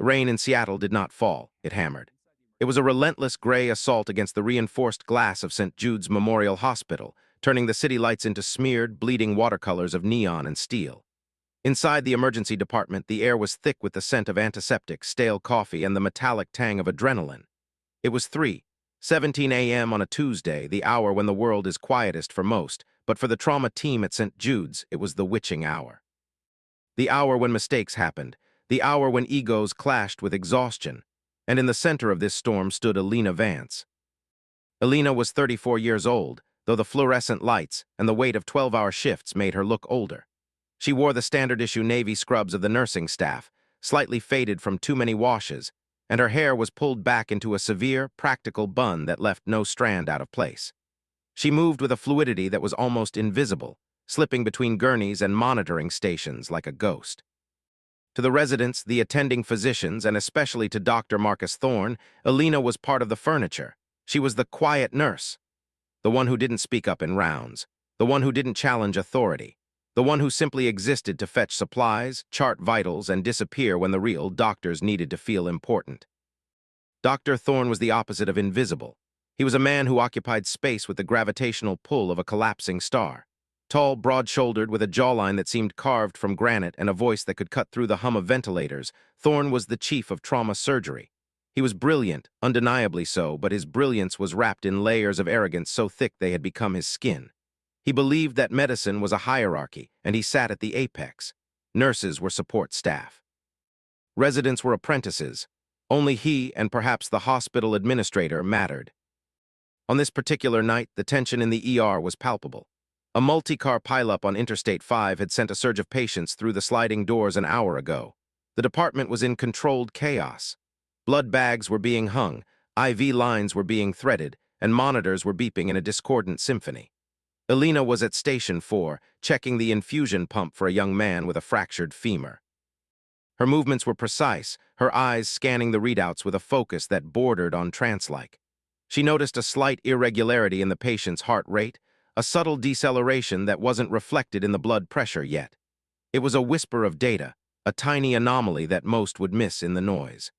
The rain in Seattle did not fall, it hammered. It was a relentless gray assault against the reinforced glass of St. Jude's Memorial Hospital, turning the city lights into smeared, bleeding watercolors of neon and steel. Inside the emergency department, the air was thick with the scent of antiseptic, stale coffee, and the metallic tang of adrenaline. It was 3:17 a.m. on a Tuesday, the hour when the world is quietest for most, but for the trauma team at St. Jude's, it was the witching hour. The hour when mistakes happened, the hour when egos clashed with exhaustion, and in the center of this storm stood Alina Vance. Alina was 34 years old, though the fluorescent lights and the weight of 12-hour shifts made her look older. She wore the standard-issue navy scrubs of the nursing staff, slightly faded from too many washes, and her hair was pulled back into a severe, practical bun that left no strand out of place. She moved with a fluidity that was almost invisible, slipping between gurneys and monitoring stations like a ghost. To the residents, the attending physicians, and especially to Dr. Marcus Thorne, Alina was part of the furniture. She was the quiet nurse, the one who didn't speak up in rounds, the one who didn't challenge authority, the one who simply existed to fetch supplies, chart vitals, and disappear when the real doctors needed to feel important. Dr. Thorne was the opposite of invisible. He was a man who occupied space with the gravitational pull of a collapsing star. Tall, broad-shouldered, with a jawline that seemed carved from granite and a voice that could cut through the hum of ventilators, Thorne was the chief of trauma surgery. He was brilliant, undeniably so, but his brilliance was wrapped in layers of arrogance so thick they had become his skin. He believed that medicine was a hierarchy, and he sat at the apex. Nurses were support staff. Residents were apprentices. Only he and perhaps the hospital administrator mattered. On this particular night, the tension in the ER was palpable. A multi-car pileup on Interstate 5 had sent a surge of patients through the sliding doors an hour ago. The department was in controlled chaos. Blood bags were being hung, IV lines were being threaded, and monitors were beeping in a discordant symphony. Alina was at Station 4, checking the infusion pump for a young man with a fractured femur. Her movements were precise, her eyes scanning the readouts with a focus that bordered on trance-like. She noticed a slight irregularity in the patient's heart rate, a subtle deceleration that wasn't reflected in the blood pressure yet. It was a whisper of data, a tiny anomaly that most would miss in the noise.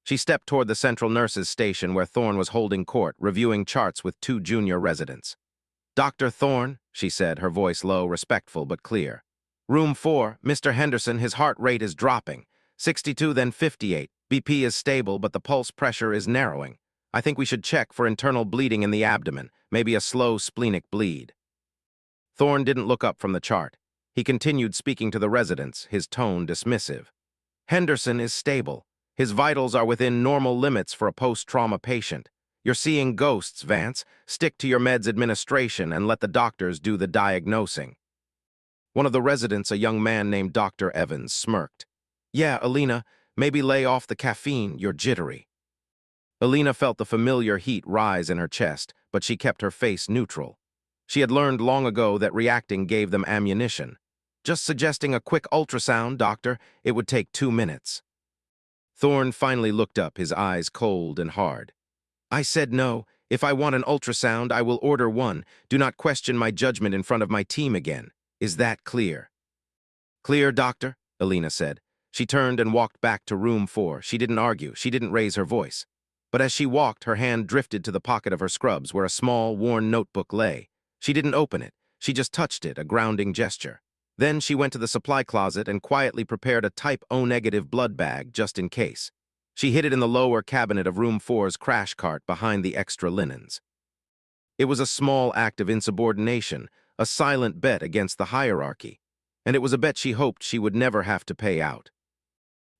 She stepped toward the central nurses' station where Thorne was holding court, reviewing charts with two junior residents. "Dr. Thorne," she said, her voice low, respectful but clear. "Room 4, Mr. Henderson, his heart rate is dropping. 62, then 58. BP is stable, but the pulse pressure is narrowing. I think we should check for internal bleeding in the abdomen, maybe a slow splenic bleed." Thorne didn't look up from the chart. He continued speaking to the residents, his tone dismissive. "Henderson is stable. His vitals are within normal limits for a post-trauma patient. You're seeing ghosts, Vance. Stick to your meds administration and let the doctors do the diagnosing." One of the residents, a young man named Dr. Evans, smirked. "Yeah, Alina, maybe lay off the caffeine, you're jittery." Alina felt the familiar heat rise in her chest, but she kept her face neutral. She had learned long ago that reacting gave them ammunition. "Just suggesting a quick ultrasound, doctor. It would take 2 minutes." Thorne finally looked up, his eyes cold and hard. "I said no. If I want an ultrasound, I will order one. Do not question my judgment in front of my team again. Is that clear?" "Clear, doctor," Alina said. She turned and walked back to room 4. She didn't argue. She didn't raise her voice. But as she walked, her hand drifted to the pocket of her scrubs where a small, worn notebook lay. She didn't open it. She just touched it, a grounding gesture. Then she went to the supply closet and quietly prepared a type O-negative blood bag just in case. She hid it in the lower cabinet of room 4's crash cart behind the extra linens. It was a small act of insubordination, a silent bet against the hierarchy, and it was a bet she hoped she would never have to pay out.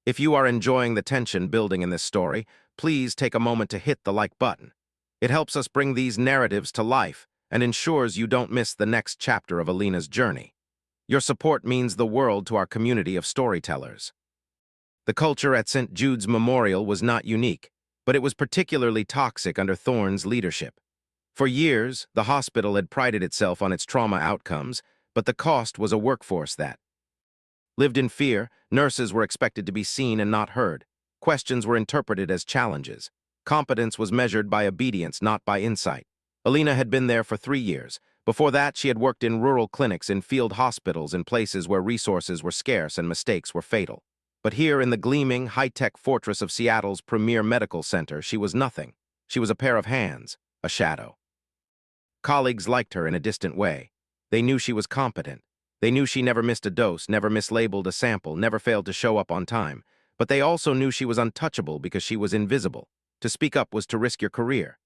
If you are enjoying the tension building in this story, please take a moment to hit the like button. It helps us bring these narratives to life and ensures you don't miss the next chapter of Alina's journey. Your support means the world to our community of storytellers. The culture at St. Jude's Memorial was not unique, but it was particularly toxic under Thorne's leadership. For years, the hospital had prided itself on its trauma outcomes, but the cost was a workforce that lived in fear. Nurses were expected to be seen and not heard. Questions were interpreted as challenges. Competence was measured by obedience, not by insight. Alina had been there for 3 years. Before that, she had worked in rural clinics, in field hospitals, in places where resources were scarce and mistakes were fatal. But here in the gleaming, high-tech fortress of Seattle's premier medical center, she was nothing. She was a pair of hands, a shadow. Colleagues liked her in a distant way. They knew she was competent. They knew she never missed a dose, never mislabeled a sample, never failed to show up on time. But they also knew she was untouchable because she was invisible. To speak up was to risk your career.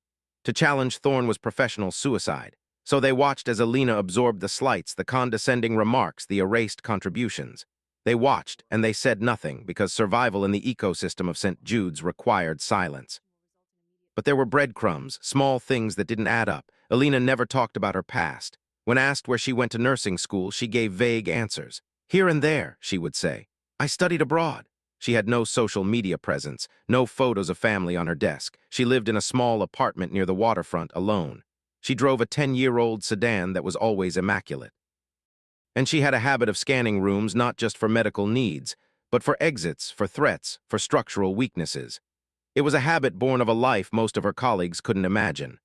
To challenge Thorne was professional suicide. So they watched as Alina absorbed the slights, the condescending remarks, the erased contributions. They watched, and they said nothing, because survival in the ecosystem of St. Jude's required silence. But there were breadcrumbs, small things that didn't add up. Alina never talked about her past. When asked where she went to nursing school, she gave vague answers. Here and there, she would say. I studied abroad. She had no social media presence, no photos of family on her desk. She lived in a small apartment near the waterfront alone. She drove a 10-year-old sedan that was always immaculate. And she had a habit of scanning rooms not just for medical needs, but for exits, for threats, for structural weaknesses. It was a habit born of a life most of her colleagues couldn't imagine.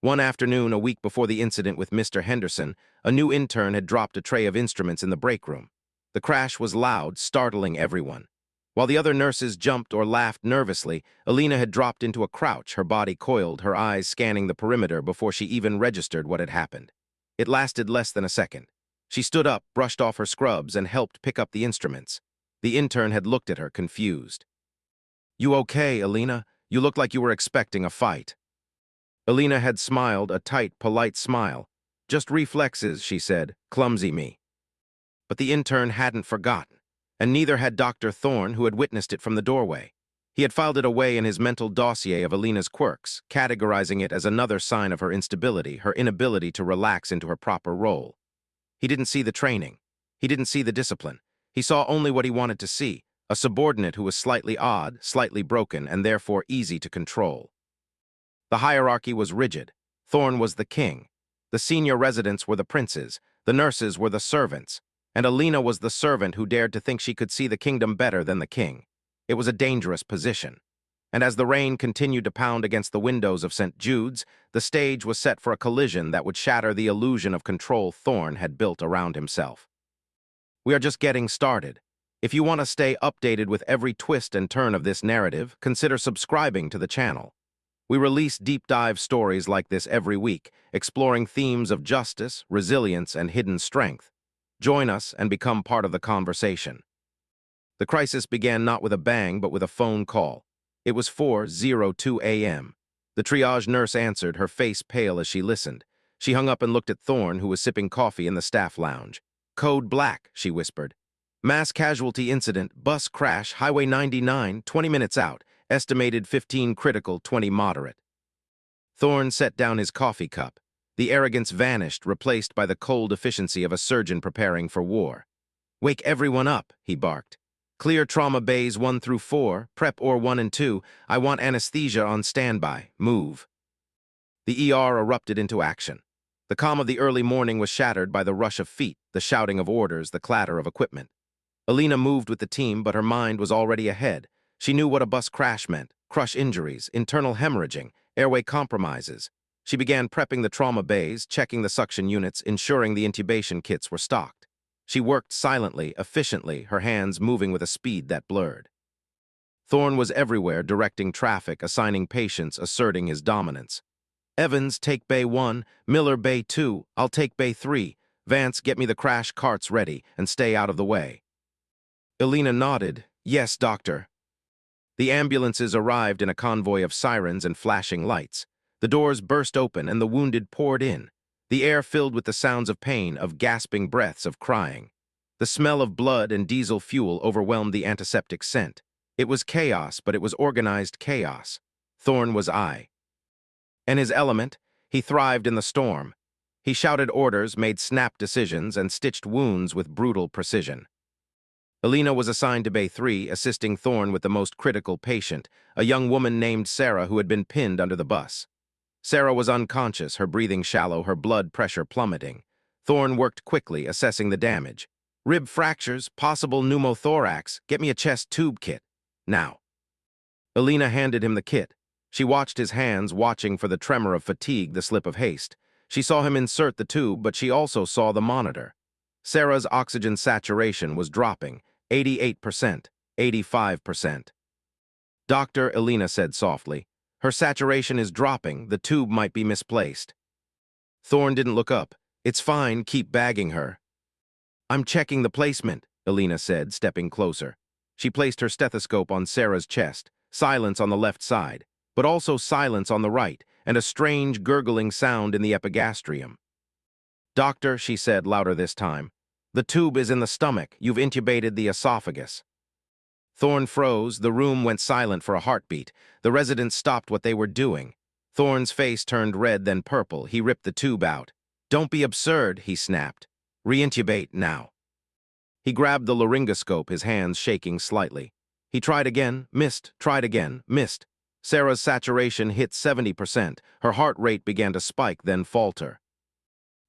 One afternoon, a week before the incident with Mr. Henderson, a new intern had dropped a tray of instruments in the break room. The crash was loud, startling everyone. While the other nurses jumped or laughed nervously, Alina had dropped into a crouch, her body coiled, her eyes scanning the perimeter before she even registered what had happened. It lasted less than a second. She stood up, brushed off her scrubs, and helped pick up the instruments. The intern had looked at her, confused. You okay, Alina? You look like you were expecting a fight. Alina had smiled, a tight, polite smile. Just reflexes, she said. Clumsy me. But the intern hadn't forgotten. And neither had Dr. Thorne, who had witnessed it from the doorway. He had filed it away in his mental dossier of Alina's quirks, categorizing it as another sign of her instability, her inability to relax into her proper role. He didn't see the training. He didn't see the discipline. He saw only what he wanted to see, a subordinate who was slightly odd, slightly broken, and therefore easy to control. The hierarchy was rigid. Thorne was the king. The senior residents were the princes. The nurses were the servants. And Alina was the servant who dared to think she could see the kingdom better than the king. It was a dangerous position. And as the rain continued to pound against the windows of St. Jude's, the stage was set for a collision that would shatter the illusion of control Thorne had built around himself. We are just getting started. If you want to stay updated with every twist and turn of this narrative, consider subscribing to the channel. We release deep dive stories like this every week, exploring themes of justice, resilience, and hidden strength. Join us and become part of the conversation. The crisis began not with a bang, but with a phone call. It was 4:02 a.m. The triage nurse answered, her face pale as she listened. She hung up and looked at Thorne, who was sipping coffee in the staff lounge. Code black, she whispered. Mass casualty incident, bus crash, Highway 99, 20 minutes out. Estimated 15 critical, 20 moderate. Thorne set down his coffee cup. The arrogance vanished, replaced by the cold efficiency of a surgeon preparing for war. Wake everyone up, he barked. Clear trauma bays 1 through 4, prep or 1 and 2. I want anesthesia on standby. Move. The ER erupted into action. The calm of the early morning was shattered by the rush of feet, the shouting of orders, the clatter of equipment. Alina moved with the team, but her mind was already ahead. She knew what a bus crash meant: crush injuries, internal hemorrhaging, airway compromises. She began prepping the trauma bays, checking the suction units, ensuring the intubation kits were stocked. She worked silently, efficiently, her hands moving with a speed that blurred. Thorne was everywhere, directing traffic, assigning patients, asserting his dominance. Evans, take Bay 1, Miller, Bay 2, I'll take Bay 3. Vance, get me the crash carts ready, and stay out of the way. Alina nodded. Yes, doctor. The ambulances arrived in a convoy of sirens and flashing lights. The doors burst open and the wounded poured in. The air filled with the sounds of pain, of gasping breaths, of crying. The smell of blood and diesel fuel overwhelmed the antiseptic scent. It was chaos, but it was organized chaos. Thorne was I. In his element, he thrived in the storm. He shouted orders, made snap decisions, and stitched wounds with brutal precision. Alina was assigned to Bay 3, assisting Thorne with the most critical patient, a young woman named Sarah who had been pinned under the bus. Sarah was unconscious, her breathing shallow, her blood pressure plummeting. Thorne worked quickly, assessing the damage. Rib fractures, possible pneumothorax, get me a chest tube kit. Now. Alina handed him the kit. She watched his hands, watching for the tremor of fatigue, the slip of haste. She saw him insert the tube, but she also saw the monitor. Sarah's oxygen saturation was dropping, 88%. 85%. Doctor, Elena said softly. Her saturation is dropping, the tube might be misplaced. Thorne didn't look up. It's fine, keep bagging her. I'm checking the placement, Elena said, stepping closer. She placed her stethoscope on Sarah's chest, silence on the left side, but also silence on the right, and a strange gurgling sound in the epigastrium. Doctor, she said louder this time, the tube is in the stomach, you've intubated the esophagus. Thorne froze, the room went silent for a heartbeat. The residents stopped what they were doing. Thorne's face turned red, then purple. He ripped the tube out. Don't be absurd, he snapped. Reintubate now. He grabbed the laryngoscope, his hands shaking slightly. He tried again, missed, tried again, missed. Sarah's saturation hit 70%. Her heart rate began to spike, then falter.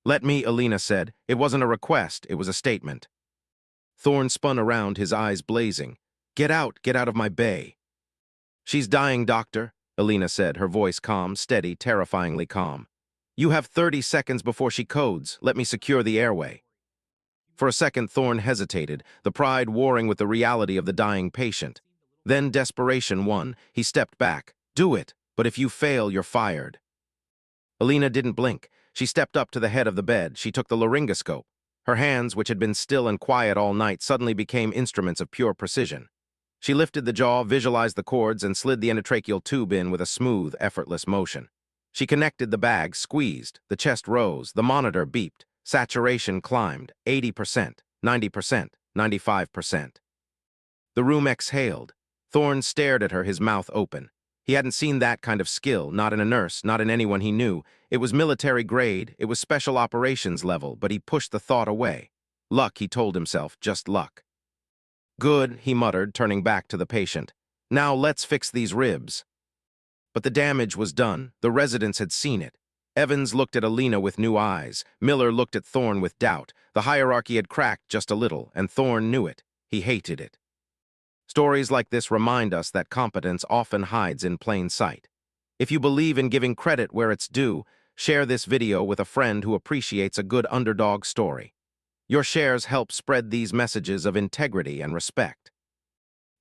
Let me, Elena said. It wasn't a request, it was a statement. Thorne spun around, his eyes blazing. Get out of my bay. She's dying, doctor, Elena said, her voice calm, steady, terrifyingly calm. You have 30 seconds before she codes. Let me secure the airway. For a second, Thorne hesitated, the pride warring with the reality of the dying patient. Then desperation won. He stepped back. Do it, but if you fail, you're fired. Elena didn't blink. She stepped up to the head of the bed. She took the laryngoscope. Her hands, which had been still and quiet all night, suddenly became instruments of pure precision. She lifted the jaw, visualized the cords, and slid the endotracheal tube in with a smooth, effortless motion. She connected the bag, squeezed, the chest rose, the monitor beeped, saturation climbed, 80%, 90%, 95%. The room exhaled. Thorne stared at her, his mouth open. He hadn't seen that kind of skill, not in a nurse, not in anyone he knew. It was military grade, it was special operations level, but he pushed the thought away. Luck, he told himself, just luck. Good, he muttered, turning back to the patient. Now let's fix these ribs. But the damage was done. The residents had seen it. Evans looked at Elena with new eyes. Miller looked at Thorne with doubt. The hierarchy had cracked just a little, and Thorne knew it. He hated it. Stories like this remind us that competence often hides in plain sight. If you believe in giving credit where it's due, share this video with a friend who appreciates a good underdog story. Your shares help spread these messages of integrity and respect.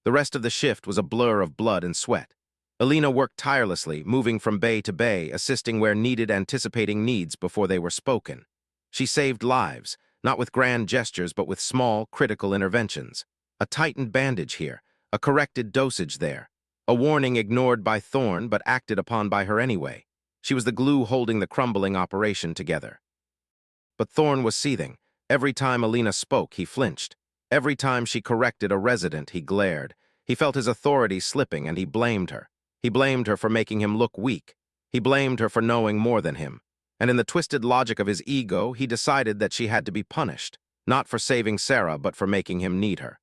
The rest of the shift was a blur of blood and sweat. Elena worked tirelessly, moving from bay to bay, assisting where needed, anticipating needs before they were spoken. She saved lives, not with grand gestures but with small, critical interventions. A tightened bandage here, a corrected dosage there, a warning ignored by Thorne but acted upon by her anyway. She was the glue holding the crumbling operation together. But Thorne was seething. Every time Elena spoke, he flinched. Every time she corrected a resident, he glared. He felt his authority slipping, and he blamed her. He blamed her for making him look weak. He blamed her for knowing more than him. And in the twisted logic of his ego, he decided that she had to be punished, not for saving Sarah, but for making him need her.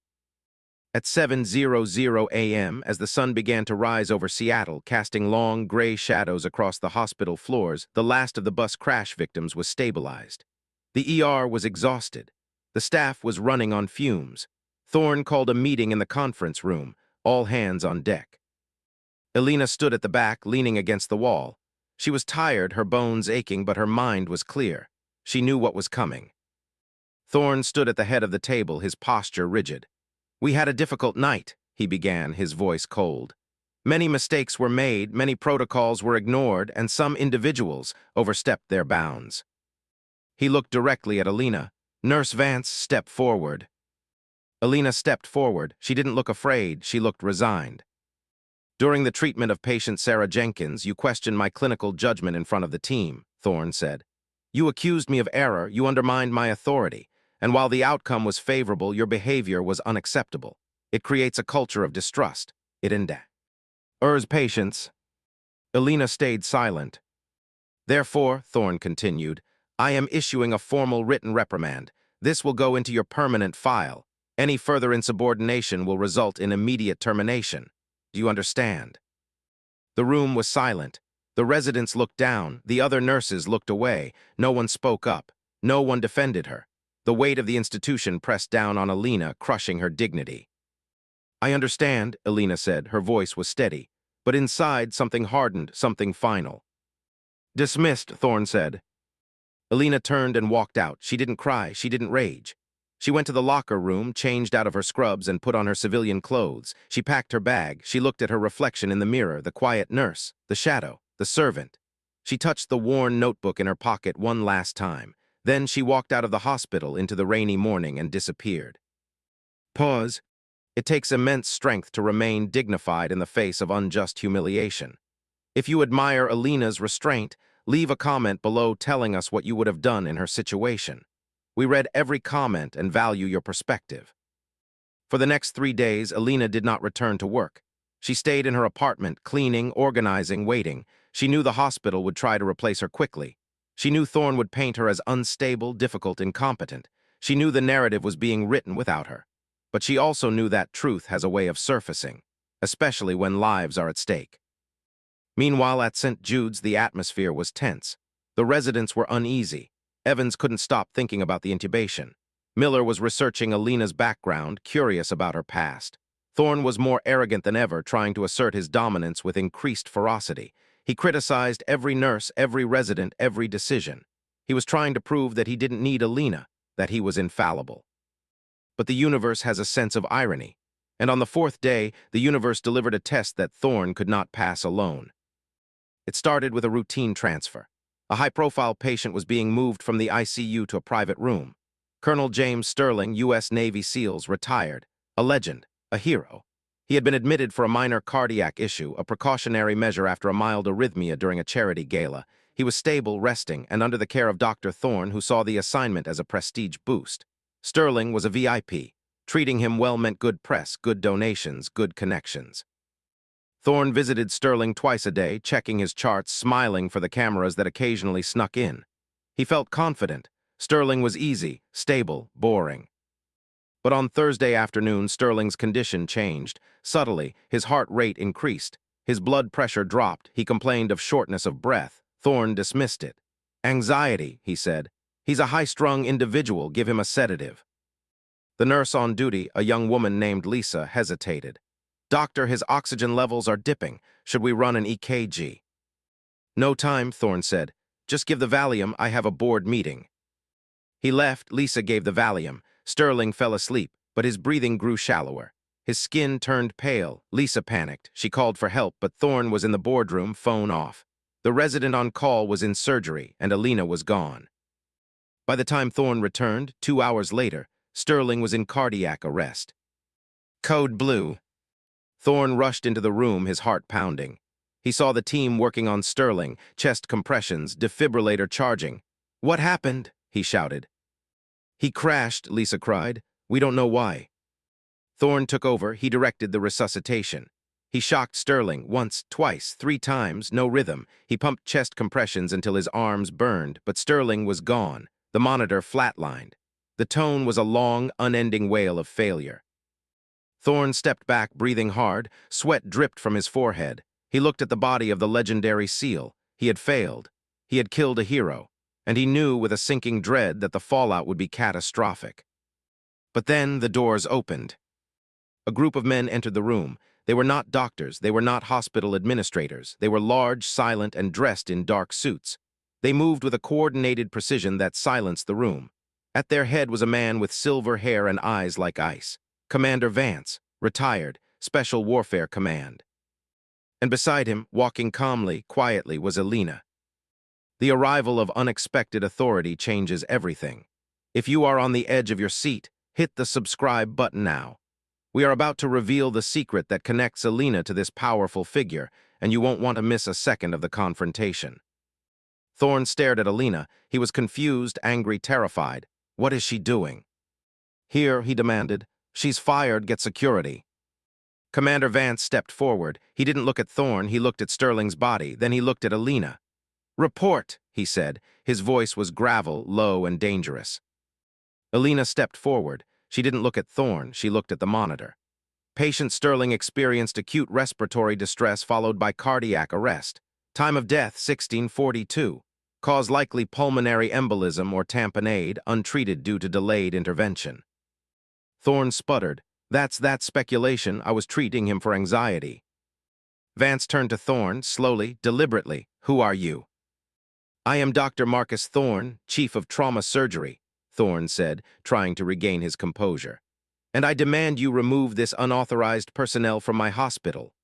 At 7:00 a.m., as the sun began to rise over Seattle, casting long, gray shadows across the hospital floors, the last of the bus crash victims was stabilized. The ER was exhausted. The staff was running on fumes. Thorne called a meeting in the conference room, all hands on deck. Elena stood at the back, leaning against the wall. She was tired, her bones aching, but her mind was clear. She knew what was coming. Thorne stood at the head of the table, his posture rigid. We had a difficult night, he began, his voice cold. Many mistakes were made, many protocols were ignored, and some individuals overstepped their bounds. He looked directly at Elena. Nurse Vance, step forward. Elena stepped forward. She didn't look afraid, she looked resigned. During the treatment of patient Sarah Jenkins, you questioned my clinical judgment in front of the team, Thorne said. You accused me of error, you undermined my authority, and while the outcome was favorable, your behavior was unacceptable. It creates a culture of distrust. It endangers patients. Elena stayed silent. Therefore, Thorne continued, I am issuing a formal written reprimand. This will go into your permanent file. Any further insubordination will result in immediate termination. Do you understand? The room was silent. The residents looked down. The other nurses looked away. No one spoke up. No one defended her. The weight of the institution pressed down on Elena, crushing her dignity. I understand, Elena said. Her voice was steady. But inside, something hardened, something final. Dismissed, Thorne said. Elena turned and walked out. She didn't cry. She didn't rage. She went to the locker room, changed out of her scrubs, and put on her civilian clothes. She packed her bag. She looked at her reflection in the mirror, the quiet nurse, the shadow, the servant. She touched the worn notebook in her pocket one last time. Then she walked out of the hospital into the rainy morning and disappeared. Pause. It takes immense strength to remain dignified in the face of unjust humiliation. If you admire Alina's restraint, leave a comment below telling us what you would have done in her situation. We read every comment and value your perspective. For the next 3 days, Alina did not return to work. She stayed in her apartment, cleaning, organizing, waiting. She knew the hospital would try to replace her quickly. She knew Thorne would paint her as unstable, difficult, incompetent. She knew the narrative was being written without her. But she also knew that truth has a way of surfacing, especially when lives are at stake. Meanwhile, at St. Jude's, the atmosphere was tense. The residents were uneasy. Evans couldn't stop thinking about the intubation. Miller was researching Alina's background, curious about her past. Thorne was more arrogant than ever, trying to assert his dominance with increased ferocity. He criticized every nurse, every resident, every decision. He was trying to prove that he didn't need Alina, that he was infallible. But the universe has a sense of irony, and on the 4th day, the universe delivered a test that Thorne could not pass alone. It started with a routine transfer. A high-profile patient was being moved from the ICU to a private room. Colonel James Sterling, U.S. Navy SEALs, retired, a legend, a hero. He had been admitted for a minor cardiac issue, a precautionary measure after a mild arrhythmia during a charity gala. He was stable, resting, and under the care of Dr. Thorne, who saw the assignment as a prestige boost. Sterling was a VIP. Treating him well meant good press, good donations, good connections. Thorne visited Sterling twice a day, checking his charts, smiling for the cameras that occasionally snuck in. He felt confident. Sterling was easy, stable, boring. But on Thursday afternoon, Sterling's condition changed. Subtly, his heart rate increased. His blood pressure dropped. He complained of shortness of breath. Thorne dismissed it. Anxiety, he said. He's a high-strung individual. Give him a sedative. The nurse on duty, a young woman named Lisa, hesitated. Doctor, his oxygen levels are dipping. Should we run an EKG? No time, Thorne said. Just give the Valium. I have a board meeting. He left. Lisa gave the Valium. Sterling fell asleep, but his breathing grew shallower. His skin turned pale. Lisa panicked. She called for help, but Thorne was in the boardroom, phone off. The resident on call was in surgery, and Alina was gone. By the time Thorne returned, 2 hours later, Sterling was in cardiac arrest. Code blue. Thorne rushed into the room, his heart pounding. He saw the team working on Sterling, chest compressions, defibrillator charging. What happened? He shouted. He crashed, Lisa cried. We don't know why. Thorne took over. He directed the resuscitation. He shocked Sterling once, twice, 3 times, no rhythm. He pumped chest compressions until his arms burned, but Sterling was gone. The monitor flatlined. The tone was a long, unending wail of failure. Thorne stepped back, breathing hard. Sweat dripped from his forehead. He looked at the body of the legendary SEAL. He had failed. He had killed a hero. And he knew with a sinking dread that the fallout would be catastrophic. But then the doors opened. A group of men entered the room. They were not doctors. They were not hospital administrators. They were large, silent, and dressed in dark suits. They moved with a coordinated precision that silenced the room. At their head was a man with silver hair and eyes like ice. Commander Vance, retired, Special Warfare Command. And beside him, walking calmly, quietly, was Alina. The arrival of unexpected authority changes everything. If you are on the edge of your seat, hit the subscribe button now. We are about to reveal the secret that connects Alina to this powerful figure, and you won't want to miss a second of the confrontation. Thorne stared at Alina. He was confused, angry, terrified. What is she doing? Here, he demanded. She's fired. Get security. Commander Vance stepped forward. He didn't look at Thorne. He looked at Sterling's body. Then he looked at Alina. Report, he said. His voice was gravel, low, and dangerous. Alina stepped forward. She didn't look at Thorne. She looked at the monitor. Patient Sterling experienced acute respiratory distress followed by cardiac arrest. Time of death, 1642. Cause likely pulmonary embolism or tamponade, untreated due to delayed intervention. Thorne sputtered. That's speculation. I was treating him for anxiety. Vance turned to Thorne, slowly, deliberately. Who are you? I am Dr. Marcus Thorne, Chief of Trauma Surgery. Thorne said, trying to regain his composure. "And I demand you remove this unauthorized personnel from my hospital."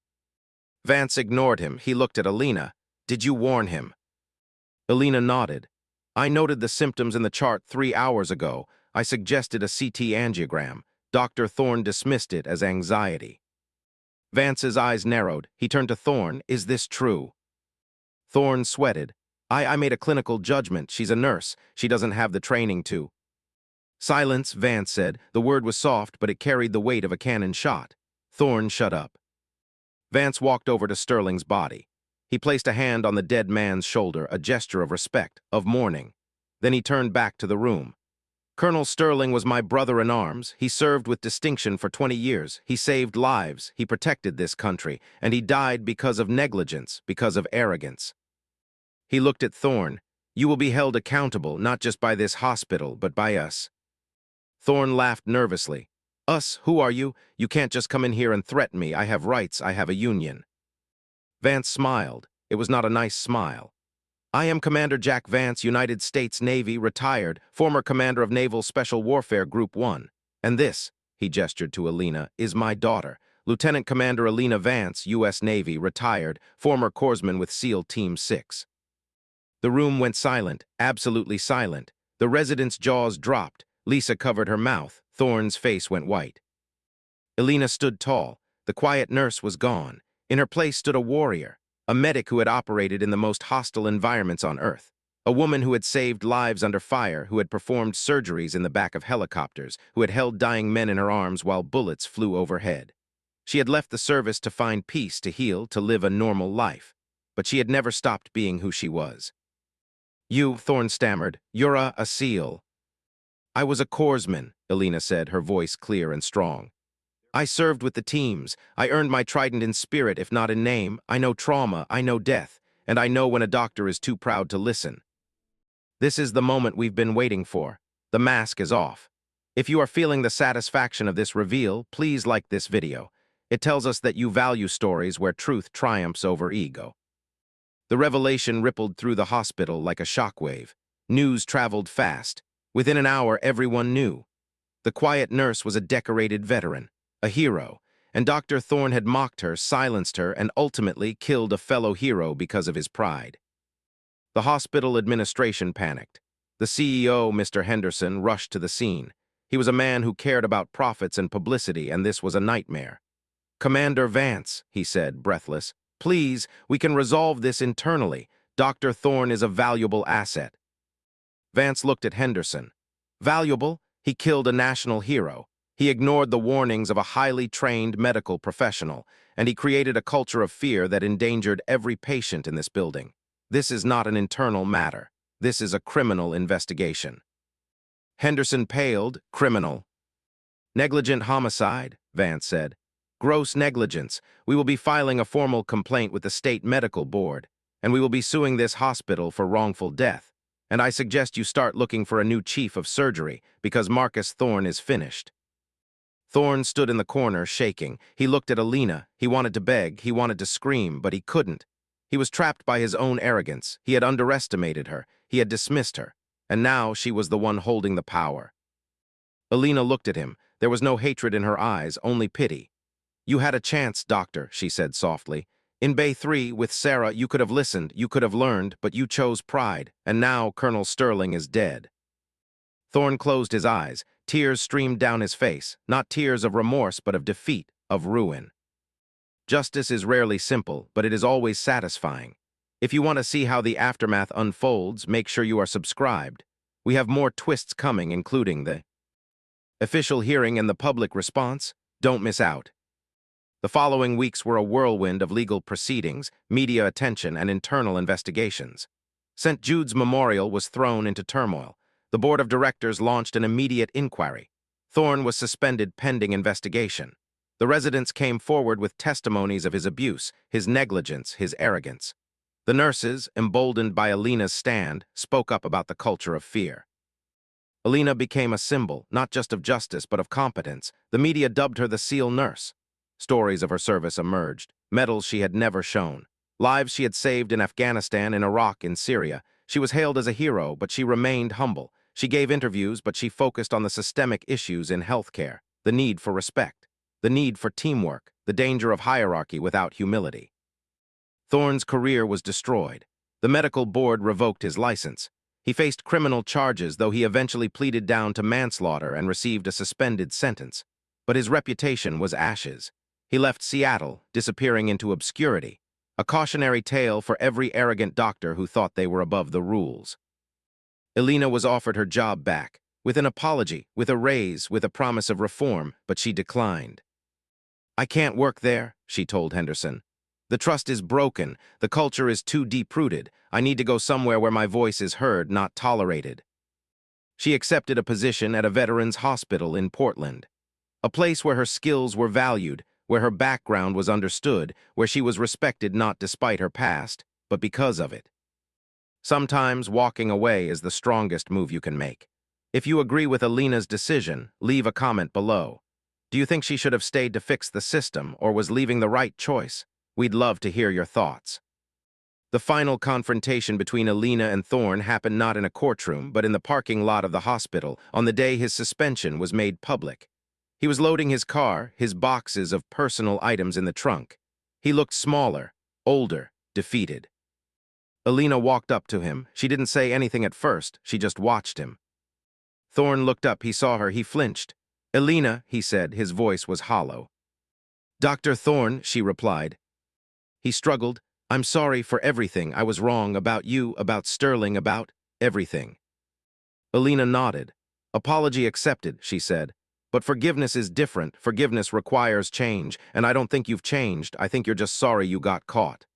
Vance ignored him. He looked at Alina. "Did you warn him?" Alina nodded. "I noted the symptoms in the chart 3 hours ago. I suggested a CT angiogram. Dr. Thorne dismissed it as anxiety." Vance's eyes narrowed. He turned to Thorne. "Is this true?" Thorne sweated. I made a clinical judgment. She's a nurse. She doesn't have the training to." "Silence," Vance said. The word was soft, but it carried the weight of a cannon shot. Thorne shut up. Vance walked over to Sterling's body. He placed a hand on the dead man's shoulder, a gesture of respect, of mourning. Then he turned back to the room. "Colonel Sterling was my brother-in-arms. He served with distinction for 20 years. He saved lives. He protected this country. And he died because of negligence, because of arrogance." He looked at Thorne. "You will be held accountable, not just by this hospital, but by us." Thorne laughed nervously. "Us? Who are you? You can't just come in here and threaten me. I have rights. I have a union." Vance smiled. It was not a nice smile. "I am Commander Jack Vance, United States Navy, retired, former commander of Naval Special Warfare Group 1. And this," he gestured to Alina, "is my daughter, Lieutenant Commander Alina Vance, U.S. Navy, retired, former corpsman with SEAL Team 6. The room went silent, absolutely silent. The resident's jaws dropped. Lisa covered her mouth. Thorne's face went white. Alina stood tall. The quiet nurse was gone. In her place stood a warrior, a medic who had operated in the most hostile environments on Earth, a woman who had saved lives under fire, who had performed surgeries in the back of helicopters, who had held dying men in her arms while bullets flew overhead. She had left the service to find peace, to heal, to live a normal life. But she had never stopped being who she was. "You," Thorne stammered, "you're a SEAL." "I was a corpsman," Alina said, her voice clear and strong. "I served with the teams. I earned my trident in spirit, if not in name. I know trauma, I know death, and I know when a doctor is too proud to listen. This is the moment we've been waiting for. The mask is off. If you are feeling the satisfaction of this reveal, please like this video. It tells us that you value stories where truth triumphs over ego." The revelation rippled through the hospital like a shockwave. News traveled fast. Within an hour, everyone knew. The quiet nurse was a decorated veteran, a hero, and Dr. Thorne had mocked her, silenced her, and ultimately killed a fellow hero because of his pride. The hospital administration panicked. The CEO, Mr. Henderson, rushed to the scene. He was a man who cared about profits and publicity, and this was a nightmare. "Commander Vance," he said, breathless, "please, we can resolve this internally. Dr. Thorne is a valuable asset." Vance looked at Henderson. Valuable? He killed a national hero. He ignored the warnings of a highly trained medical professional, and he created a culture of fear that endangered every patient in this building. This is not an internal matter. This is a criminal investigation. Henderson paled. "Criminal." "Negligent homicide," Vance said. "Gross negligence. We will be filing a formal complaint with the state medical board, and we will be suing this hospital for wrongful death. And I suggest you start looking for a new chief of surgery, because Marcus Thorne is finished." Thorne stood in the corner, shaking. He looked at Alina. He wanted to beg, he wanted to scream, but he couldn't. He was trapped by his own arrogance. He had underestimated her. He had dismissed her. And now she was the one holding the power. Alina looked at him. There was no hatred in her eyes, only pity. "You had a chance, doctor," she said softly. "In Bay 3, with Sarah, you could have listened, you could have learned, but you chose pride, and now Colonel Sterling is dead." Thorne closed his eyes. Tears streamed down his face, not tears of remorse, but of defeat, of ruin. Justice is rarely simple, but it is always satisfying. If you want to see how the aftermath unfolds, make sure you are subscribed. We have more twists coming, including the official hearing and the public response. Don't miss out. The following weeks were a whirlwind of legal proceedings, media attention, and internal investigations. St. Jude's Memorial was thrown into turmoil. The board of directors launched an immediate inquiry. Thorne was suspended pending investigation. The residents came forward with testimonies of his abuse, his negligence, his arrogance. The nurses, emboldened by Alina's stand, spoke up about the culture of fear. Alina became a symbol, not just of justice, but of competence. The media dubbed her the SEAL nurse. Stories of her service emerged, medals she had never shown, lives she had saved in Afghanistan, in Iraq, in Syria. She was hailed as a hero, but she remained humble. She gave interviews, but she focused on the systemic issues in healthcare, the need for respect, the need for teamwork, the danger of hierarchy without humility. Thorne's career was destroyed. The medical board revoked his license. He faced criminal charges, though he eventually pleaded down to manslaughter and received a suspended sentence. But his reputation was ashes. He left Seattle, disappearing into obscurity, a cautionary tale for every arrogant doctor who thought they were above the rules. Elena was offered her job back, with an apology, with a raise, with a promise of reform, but she declined. "I can't work there," she told Henderson. "The trust is broken, the culture is too deep-rooted. I need to go somewhere where my voice is heard, not tolerated." She accepted a position at a veterans' hospital in Portland, a place where her skills were valued, where her background was understood, where she was respected not despite her past, but because of it. Sometimes walking away is the strongest move you can make. If you agree with Elena's decision, leave a comment below. Do you think she should have stayed to fix the system, or was leaving the right choice? We'd love to hear your thoughts. The final confrontation between Elena and Thorne happened not in a courtroom, but in the parking lot of the hospital on the day his suspension was made public. He was loading his car, his boxes of personal items in the trunk. He looked smaller, older, defeated. Elena walked up to him. She didn't say anything at first, she just watched him. Thorne looked up, he saw her, he flinched. "Elena," he said, his voice was hollow. "Dr. Thorne," she replied. He struggled. "I'm sorry for everything. I was wrong about you, about Sterling, about everything." Elena nodded. "Apology accepted," she said. "But forgiveness is different. Forgiveness requires change, and I don't think you've changed. I think you're just sorry you got caught."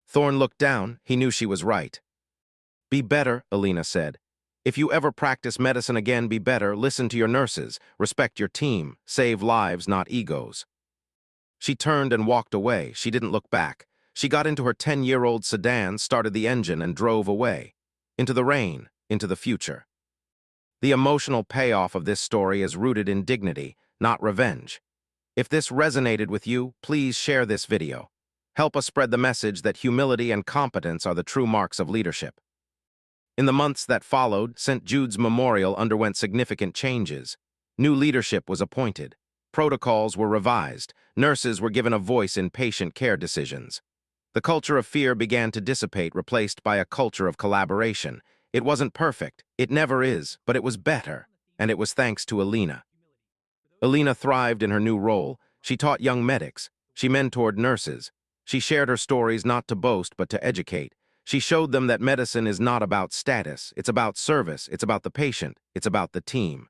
Thorne looked down. He knew she was right. "Be better," Elena said. "If you ever practice medicine again, be better. Listen to your nurses. Respect your team. Save lives, not egos." She turned and walked away. She didn't look back. She got into her 10-year-old sedan, started the engine, and drove away. Into the rain, into the future. The emotional payoff of this story is rooted in dignity, not revenge. If this resonated with you, please share this video. Help us spread the message that humility and competence are the true marks of leadership. In the months that followed, St. Jude's Memorial underwent significant changes. New leadership was appointed. Protocols were revised. Nurses were given a voice in patient care decisions. The culture of fear began to dissipate, replaced by a culture of collaboration. It wasn't perfect. It never is, but it was better. And it was thanks to Elena. Elena thrived in her new role. She taught young medics. She mentored nurses. She shared her stories not to boast, but to educate. She showed them that medicine is not about status. It's about service. It's about the patient. It's about the team.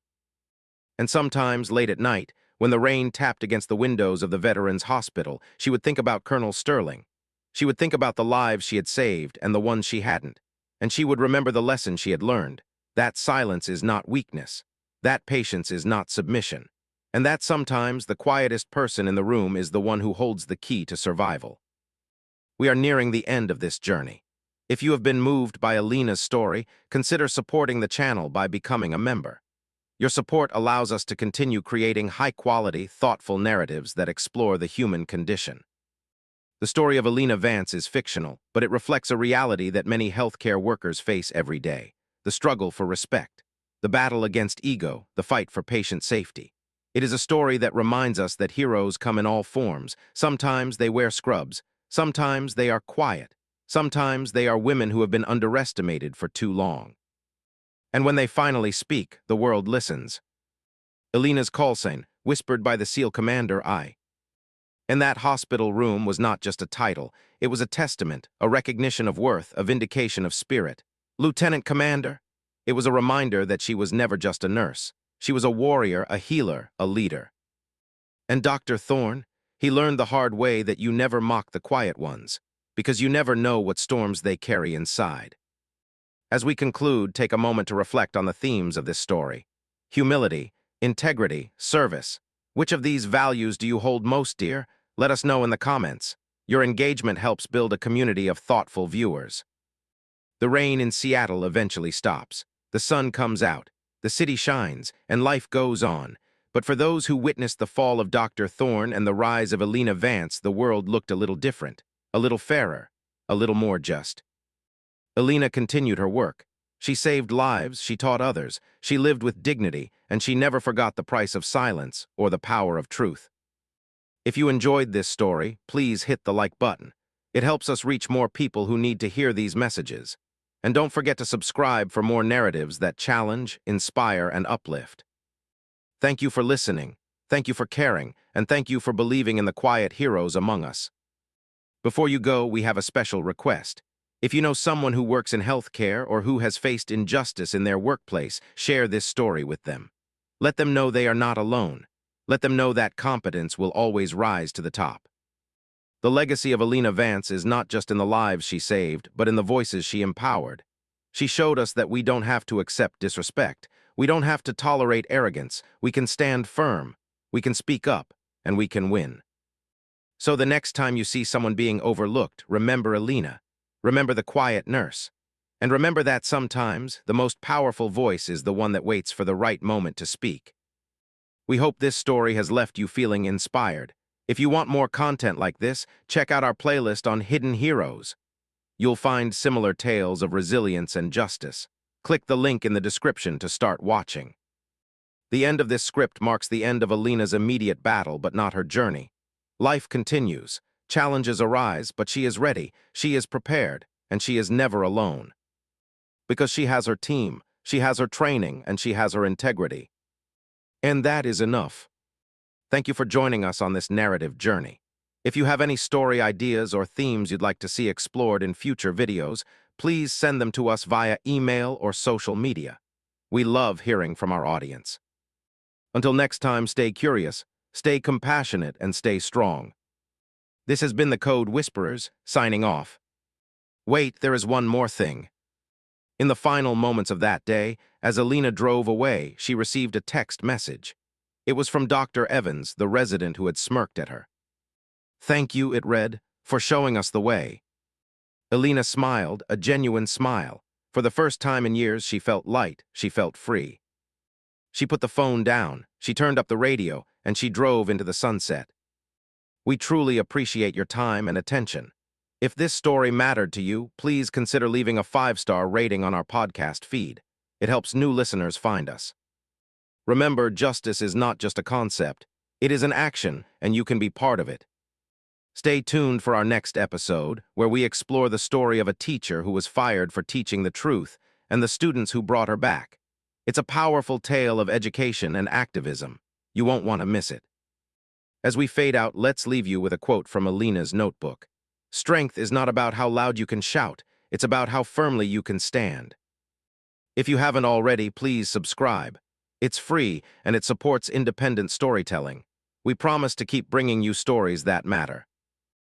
And sometimes, late at night, when the rain tapped against the windows of the veterans' hospital, she would think about Colonel Sterling. She would think about the lives she had saved and the ones she hadn't. And she would remember the lesson she had learned. That silence is not weakness. That patience is not submission. And that sometimes the quietest person in the room is the one who holds the key to survival. We are nearing the end of this journey. If you have been moved by Elena's story, consider supporting the channel by becoming a member. Your support allows us to continue creating high-quality, thoughtful narratives that explore the human condition. The story of Elena Vance is fictional, but it reflects a reality that many healthcare workers face every day: the struggle for respect, the battle against ego, the fight for patient safety. It is a story that reminds us that heroes come in all forms. Sometimes they wear scrubs, sometimes they are quiet, sometimes they are women who have been underestimated for too long. And when they finally speak, the world listens. Elena's call sign, whispered by the SEAL commander, I. In that hospital room was not just a title. It was a testament, a recognition of worth, a vindication of spirit. Lieutenant Commander. It was a reminder that she was never just a nurse. She was a warrior, a healer, a leader. And Dr. Thorne, he learned the hard way that you never mock the quiet ones, because you never know what storms they carry inside. As we conclude, take a moment to reflect on the themes of this story. Humility, integrity, service. Which of these values do you hold most dear? Let us know in the comments. Your engagement helps build a community of thoughtful viewers. The rain in Seattle eventually stops. The sun comes out. The city shines, and life goes on. But for those who witnessed the fall of Dr. Thorne and the rise of Elena Vance, the world looked a little different, a little fairer, a little more just. Elena continued her work. She saved lives, she taught others, she lived with dignity, and she never forgot the price of silence or the power of truth. If you enjoyed this story, please hit the like button. It helps us reach more people who need to hear these messages. And don't forget to subscribe for more narratives that challenge, inspire, and uplift. Thank you for listening, thank you for caring, and thank you for believing in the quiet heroes among us. Before you go, we have a special request. If you know someone who works in healthcare or who has faced injustice in their workplace, share this story with them. Let them know they are not alone. Let them know that competence will always rise to the top. The legacy of Alina Vance is not just in the lives she saved, but in the voices she empowered. She showed us that we don't have to accept disrespect. We don't have to tolerate arrogance. We can stand firm. We can speak up, and we can win. So the next time you see someone being overlooked, remember Alina. Remember the quiet nurse. And remember that sometimes the most powerful voice is the one that waits for the right moment to speak. We hope this story has left you feeling inspired. If you want more content like this, check out our playlist on Hidden Heroes. You'll find similar tales of resilience and justice. Click the link in the description to start watching. The end of this script marks the end of Alina's immediate battle, but not her journey. Life continues. Challenges arise, but she is ready, she is prepared, and she is never alone. Because she has her team, she has her training, and she has her integrity. And that is enough. Thank you for joining us on this narrative journey. If you have any story ideas or themes you'd like to see explored in future videos, please send them to us via email or social media. We love hearing from our audience. Until next time, stay curious, stay compassionate, and stay strong. This has been the Code Whisperers, signing off. Wait, there is one more thing. In the final moments of that day, as Alina drove away, she received a text message. It was from Dr. Evans, the resident who had smirked at her. "Thank you," it read, "for showing us the way." Alina smiled, a genuine smile. For the first time in years, she felt light, she felt free. She put the phone down, she turned up the radio, and she drove into the sunset. We truly appreciate your time and attention. If this story mattered to you, please consider leaving a 5-star rating on our podcast feed. It helps new listeners find us. Remember, justice is not just a concept. It is an action, and you can be part of it. Stay tuned for our next episode, where we explore the story of a teacher who was fired for teaching the truth and the students who brought her back. It's a powerful tale of education and activism. You won't want to miss it. As we fade out, let's leave you with a quote from Alina's notebook. "Strength is not about how loud you can shout, it's about how firmly you can stand." If you haven't already, please subscribe. It's free, and it supports independent storytelling. We promise to keep bringing you stories that matter.